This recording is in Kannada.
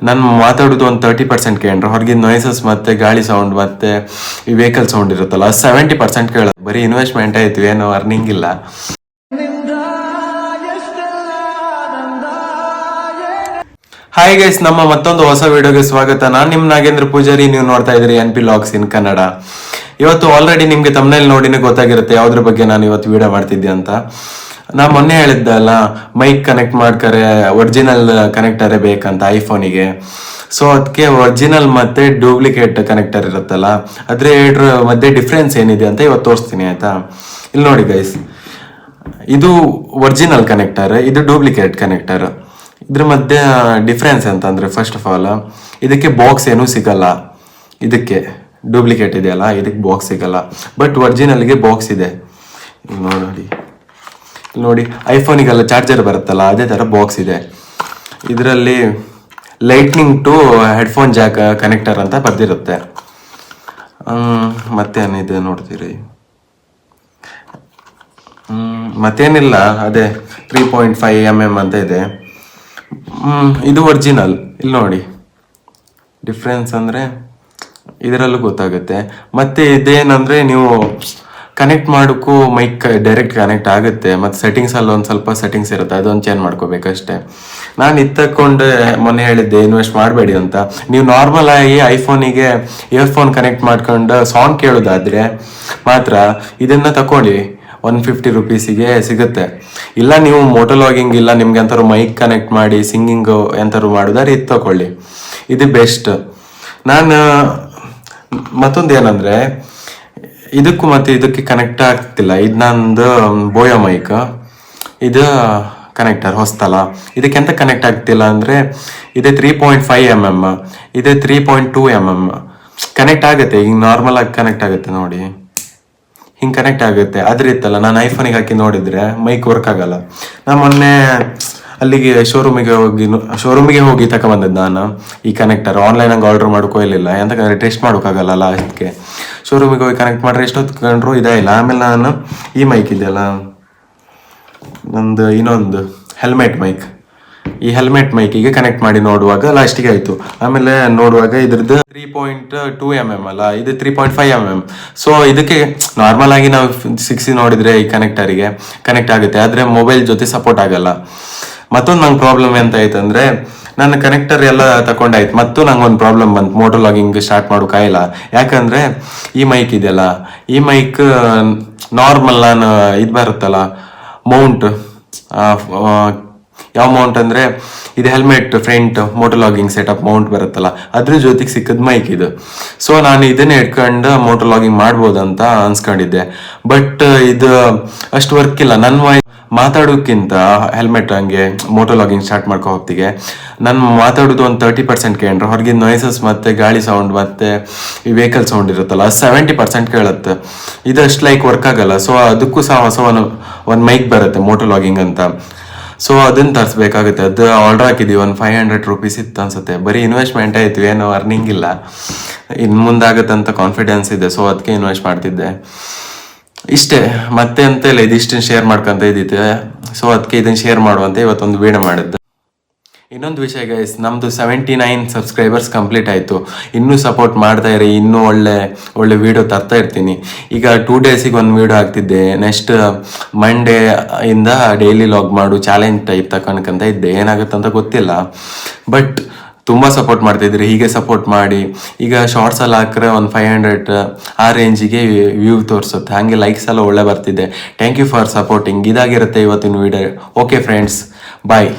ನಾನು ಮಾತಾಡೋದು ಒಂದು 30% ಕೇಳ್ರೆ ಹೊರಗಿನ ನಾಯ್ಸಸ್ ಮತ್ತೆ ಗಾಳಿ ಸೌಂಡ್ ಮತ್ತೆ ಈ ವೆಹಿಕಲ್ ಸೌಂಡ್ ಇರುತ್ತಲ್ಲ 70% ಕೇಳೋದು. ಬರೀ ಇನ್ವೆಸ್ಟ್ಮೆಂಟ್ ಆಯ್ತು, ಏನು ಅರ್ನಿಂಗ್ ಇಲ್ಲ. ಹಾಯ್ ಗೈಸ್, ನಮ್ಮ ಮತ್ತೊಂದು ಹೊಸ ವಿಡಿಯೋಗೆ ಸ್ವಾಗತ. ನಾನು ನಿಮ್ಮ ನಾಗೇಂದ್ರ ಪೂಜಾರಿ, ನೀವು ನೋಡ್ತಾ ಇದ್ದೀರಿ NP Vlogs in ಕನ್ನಡ. ಇವತ್ತು ಆಲ್ರೆಡಿ ನಿಮ್ಗೆ ತಮ್ನೇಲಿ ನೋಡಿನೇ ಗೊತ್ತಾಗಿರುತ್ತೆ ಯಾವ್ದ್ರ ಬಗ್ಗೆ ನಾನು ಇವತ್ತು ವಿಡಿಯೋ ಮಾಡ್ತಿದ್ದೆ ಅಂತ. ನಾ ಮೊನ್ನೆ ಹೇಳಿದ್ದಲ್ಲ, ಮೈಕ್ ಕನೆಕ್ಟ್ ಮಾಡ್ಕರೆ ಒರಿಜಿನಲ್ ಕನೆಕ್ಟರೇ ಬೇಕಂತ ಐಫೋನಿಗೆ. ಸೊ ಅದಕ್ಕೆ ಒರಿಜಿನಲ್ ಮತ್ತೆ ಡೂಪ್ಲಿಕೇಟ್ ಕನೆಕ್ಟರ್ ಇರುತ್ತಲ್ಲ, ಅದ್ರ ಮಧ್ಯೆ ಡಿಫ್ರೆನ್ಸ್ ಏನಿದೆ ಅಂತ ಇವತ್ತು ತೋರಿಸ್ತೀನಿ, ಆಯ್ತಾ? ಇಲ್ಲಿ ನೋಡಿ ಗೈಸ್, ಇದು ಒರಿಜಿನಲ್ ಕನೆಕ್ಟರ್, ಇದು ಡೂಪ್ಲಿಕೇಟ್ ಕನೆಕ್ಟರ್. ಇದ್ರ ಮಧ್ಯೆ ಡಿಫ್ರೆನ್ಸ್ ಅಂತಂದ್ರೆ, ಫಸ್ಟ್ ಆಫ್ ಆಲ್ ಇದಕ್ಕೆ ಬಾಕ್ಸ್ ಏನೂ ಸಿಗಲ್ಲ. ಇದಕ್ಕೆ ಡೂಪ್ಲಿಕೇಟ್ ಇದೆಯಲ್ಲ, ಇದಕ್ಕೆ ಬಾಕ್ಸ್ ಸಿಗಲ್ಲ. ಬಟ್ ಒರಿಜಿನಲ್ಗೆ ಬಾಕ್ಸ್ ಇದೆ. ನೋಡಿ ಐಫೋನಿಗೆಲ್ಲ ಚಾರ್ಜರ್ ಬರುತ್ತಲ್ಲ, ಅದೇ ಥರ ಬಾಕ್ಸ್ ಇದೆ. ಇದರಲ್ಲಿ lightning to headphone jack connector ಅಂತ ಬರ್ದಿರುತ್ತೆ. ಮತ್ತೇನಿದೆ ನೋಡ್ತೀರಿ? ಮತ್ತೇನಿಲ್ಲ, ಅದೇ 3.5 mm ಅಂತ ಇದೆ. ಇದು ಒರಿಜಿನಲ್. ಇಲ್ಲಿ ನೋಡಿ ಡಿಫ್ರೆನ್ಸ್ ಅಂದರೆ ಇದರಲ್ಲೂ ಗೊತ್ತಾಗುತ್ತೆ. ಮತ್ತೆ ಇದೇನಂದ್ರೆ ನೀವು ಕನೆಕ್ಟ್ ಮಾಡೋಕ್ಕೂ ಮೈಕ್ ಡೈರೆಕ್ಟ್ ಕನೆಕ್ಟ್ ಆಗುತ್ತೆ. ಮತ್ತು ಸೆಟ್ಟಿಂಗ್ಸಲ್ಲಿ ಒಂದು ಸ್ವಲ್ಪ ಸೆಟ್ಟಿಂಗ್ಸ್ ಇರುತ್ತೆ, ಅದೊಂದು ಚೇಂಜ್ ಮಾಡ್ಕೋಬೇಕಷ್ಟೇ. ನಾನು ಇತ್ತಕೊಂಡೆ ಮೊನ್ನೆ ಹೇಳಿದ್ದೆ ಇನ್ವೆಸ್ಟ್ ಮಾಡಬೇಡಿ ಅಂತ. ನೀವು ನಾರ್ಮಲ್ ಆಗಿ ಐಫೋನಿಗೆ ಇಯರ್ಫೋನ್ ಕನೆಕ್ಟ್ ಮಾಡ್ಕೊಂಡು ಸಾಂಗ್ ಕೇಳೋದಾದ್ರೆ ಮಾತ್ರ ಇದನ್ನ ತಗೊಳ್ಳಿ, 150 ರೂಪೀಸಿಗೆ ಸಿಗುತ್ತೆ. ಇಲ್ಲ ನೀವು ಮೋಟೋ ಲಾಗಿಂಗ್, ಇಲ್ಲ ನಿಮ್ಗೆ ಎಂಥವ್ರು ಮೈಕ್ ಕನೆಕ್ಟ್ ಮಾಡಿ ಸಿಂಗಿಂಗ್ ಎಂಥವ್ರು ಮಾಡೋದಾದ್ರೆ ಇದು ತಗೊಳ್ಳಿ, ಇದು ಬೆಸ್ಟ್. ನಾನು ಮತ್ತೊಂದು ಏನಂದ್ರೆ, ಇದಕ್ಕೂ ಮತ್ತೆ ಇದಕ್ಕೆ ಕನೆಕ್ಟ್ ಆಗ್ತಿಲ್ಲ. ಇದು ನಂದು ಬೋಯೋ ಮೈಕ್, ಇದು ಕನೆಕ್ಟರ್ ಹೊಸ್ತಲ್ಲ. ಇದಕ್ಕೆ ಎಂತ ಕನೆಕ್ಟ್ ಆಗ್ತಿಲ್ಲ ಅಂದ್ರೆ, ಇದೆ 3.5 mm, ಇದೆ 3.2 mm. ಕನೆಕ್ಟ್ ಆಗುತ್ತೆ, ಈಗ ನಾರ್ಮಲ್ ಆಗಿ ಕನೆಕ್ಟ್ ಆಗುತ್ತೆ ನೋಡಿ, ಹಿಂಗೆ ಕನೆಕ್ಟ್ ಆಗುತ್ತೆ. ಆದ್ರೆ ಇತ್ತಲ್ಲ, ನಾನು ಐಫೋನಿಗೆ ಹಾಕಿ ನೋಡಿದ್ರೆ ಮೈಕ್ ವರ್ಕ್ ಆಗಲ್ಲ. ನಾನು ಮೊನ್ನೆ ಅಲ್ಲಿಗೆ ಶೋರೂಮಿಗೆ ಹೋಗಿ ತಗೊಂಬಂದದ್ದು ನಾನು ಈ ಕನೆಕ್ಟರ್. ಆನ್ಲೈನಾಗ ಆರ್ಡರ್ ಮಾಡ್ಕೋಲಿಲ್ಲ, ಎಂತಂದ್ರೆ ಟೆಸ್ಟ್ ಮಾಡೋಕ್ಕಾಗಲ್ಲ ಅಷ್ಟಕ್ಕೆ. ಶೋರೂಮಿಗೆ ಹೋಗಿ ಕನೆಕ್ಟ್ ಮಾಡ್ರೆ ಎಷ್ಟೊತ್ತು ಕಂಡ್ರು ಇದೇ ಇಲ್ಲ. ಆಮೇಲೆ ನಾನು ಈ ಮೈಕ್ ಇದೆಯಲ್ಲ, ನಂದು ಇನ್ನೊಂದು ಹೆಲ್ಮೆಟ್ ಮೈಕ್, ಈ ಹೆಲ್ಮೆಟ್ ಮೈಕಿಗೆ ಕನೆಕ್ಟ್ ಮಾಡಿ ನೋಡುವಾಗ ಲಾಸ್ಟಿಗೆ ಆಯಿತು. ಆಮೇಲೆ ನೋಡುವಾಗ ಇದ್ರದ್ದು 3.2 mm ಅಲ್ಲ, ಇದು 3.5 mm. ಸೊ ಇದಕ್ಕೆ ನಾರ್ಮಲ್ ಆಗಿ ನಾವು 6 ನೋಡಿದ್ರೆ ಈ ಕನೆಕ್ಟರಿಗೆ ಕನೆಕ್ಟ್ ಆಗುತ್ತೆ, ಆದರೆ ಮೊಬೈಲ್ ಜೊತೆ ಸಪೋರ್ಟ್ ಆಗಲ್ಲ. ಮತ್ತೊಂದು ನಂಗೆ ಪ್ರಾಬ್ಲಮ್ ಎಂತ ಆಯ್ತಂದ್ರೆ, ನನ್ನ ಕನೆಕ್ಟರ್ ಎಲ್ಲ ತಗೊಂಡಾಯ್ತು, ಮತ್ತು ನಂಗೆ ಒಂದು ಪ್ರಾಬ್ಲಮ್ ಬಂತು, ಮೋಟೋ ಲಾಗಿಂಗ್ ಸ್ಟಾರ್ಟ್ ಮಾಡೋಕ್ಕಾಗಿಲ್ಲ. ಯಾಕಂದ್ರೆ ಈ ಮೈಕ್ ಇದೆಯಲ್ಲ, ಈ ಮೈಕ್ ನಾರ್ಮಲ್ ನಾನು ಇದು ಬರುತ್ತಲ್ಲ ಮೌಂಟ್, ಯಾವ ಮೌಂಟ್ ಅಂದ್ರೆ ಇದು helmet front moto vlogging setup mount ಬರುತ್ತಲ್ಲ, ಅದ್ರ ಜೊತೆಗೆ ಸಿಕ್ಕದ್ ಮೈಕ್ ಇದು. ಸೊ ನಾನು ಇದನ್ನೇ ಇಟ್ಕೊಂಡು ಮೋಟೋ ಲಾಗಿಂಗ್ ಮಾಡ್ಬೋದಂತ ಅನ್ಸ್ಕೊಂಡಿದ್ದೆ. ಬಟ್ ಇದು ಅಷ್ಟು ವರ್ಕ್ ಇಲ್ಲ. ನನ್ನ ಮಾತಾಡೋಕ್ಕಿಂತ ಹೆಲ್ಮೆಟ್ ಹಂಗೆ ಮೋಟೋ ಲಾಗಿಂಗ್ ಸ್ಟಾರ್ಟ್ ಮಾಡ್ಕೋ ಹೊತ್ತಿಗೆ ನಾನು ಮಾತಾಡೋದು ಒಂದು 30% ಕೇಳ್ರೆ ಹೊರಗಿನ ನಾಯ್ಸಸ್ ಮತ್ತೆ ಗಾಳಿ ಸೌಂಡ್ ಮತ್ತೆ ಈ ವೆಹಿಕಲ್ ಸೌಂಡ್ ಇರುತ್ತಲ್ಲ 70% ಕೇಳುತ್ತೆ. ಇದು ಅಷ್ಟು ಲೈಕ್ ವರ್ಕ್ ಆಗಲ್ಲ. ಸೊ ಅದಕ್ಕೂ ಸಹ ಹೊಸ ಒಂದು ಮೈಕ್ ಬರುತ್ತೆ ಮೋಟೋ ಲಾಗಿಂಗ್ ಅಂತ. ಸೊ ಅದನ್ನ ತರಿಸ್ಬೇಕಾಗುತ್ತೆ. ಅದು ಆರ್ಡರ್ ಹಾಕಿದ್ದೀವಿ, ಒಂದು 500 ರೂಪೀಸ್ ಇತ್ತು ಅನ್ಸುತ್ತೆ. ಬರೀ ಇನ್ವೆಸ್ಟ್ಮೆಂಟ್ ಆಯ್ತು, ಏನು ಅರ್ನಿಂಗ್ ಇಲ್ಲ. ಇನ್ನು ಮುಂದಾಗತ್ತಂತ ಕಾನ್ಫಿಡೆನ್ಸ್ ಇದೆ, ಸೊ ಅದಕ್ಕೆ ಇನ್ವೆಸ್ಟ್ ಮಾಡ್ತಿದ್ದೆ. ಇಷ್ಟೇ, ಮತ್ತೆ ಅಂತ ಇಲ್ಲ, ಇದಿಷ್ಟನ್ನು ಶೇರ್ ಮಾಡ್ಕೊಂತ ಇದ್ದಿತ್ತು. ಸೊ ಅದಕ್ಕೆ ಇದನ್ನು ಶೇರ್ ಮಾಡುವಂತೆ ಇವತ್ತೊಂದು ವಿಡಿಯೋ ಮಾಡಿದ್ದು. ಇನ್ನೊಂದು ವಿಷಯ ಗೈಸ್, ನಮ್ಮದು 79 ಸಬ್ಸ್ಕ್ರೈಬರ್ಸ್ ಕಂಪ್ಲೀಟ್ ಆಯಿತು. ಇನ್ನೂ ಸಪೋರ್ಟ್ ಮಾಡ್ತಾ ಇರಿ, ಇನ್ನೂ ಒಳ್ಳೆ ವಿಡಿಯೋ ತರ್ತಾ ಇರ್ತೀನಿ. ಈಗ 2 ಡೇಸಿಗೆ ಒಂದು ವಿಡಿಯೋ ಹಾಕ್ತಿದ್ದೆ. ನೆಕ್ಸ್ಟ್ ಮಂಡೇ ಇಂದ ಡೈಲಿ ಲಾಗ್ ಮಾಡು ಚಾಲೆಂಜ್ ಟೈಪ್ ತಗೊಂಡ್ಕಂತ ಇದ್ದೆ. ಏನಾಗುತ್ತಂತ ಗೊತ್ತಿಲ್ಲ, ಬಟ್ ತುಂಬ ಸಪೋರ್ಟ್ ಮಾಡ್ತಿದ್ರಿ. ಹೀಗೆ ಸಪೋರ್ಟ್ ಮಾಡಿ. ಈಗ ಶಾರ್ಟ್ಸ್ ಎಲ್ಲ ಹಾಕ್ರೆ ಒಂದು 500 ಆ ರೇಂಜಿಗೆ ವ್ಯೂ ತೋರಿಸುತ್ತೆ. ಹಾಗೆ ಲೈಕ್ಸ್ ಎಲ್ಲ ಒಳ್ಳೆ ಬರ್ತಿದೆ. Thank you for supporting. ಇದಾಗಿರುತ್ತೆ ಇವತ್ತಿನ ವಿಡಿಯೋ. ಓಕೆ ಫ್ರೆಂಡ್ಸ್, ಬಾಯ್.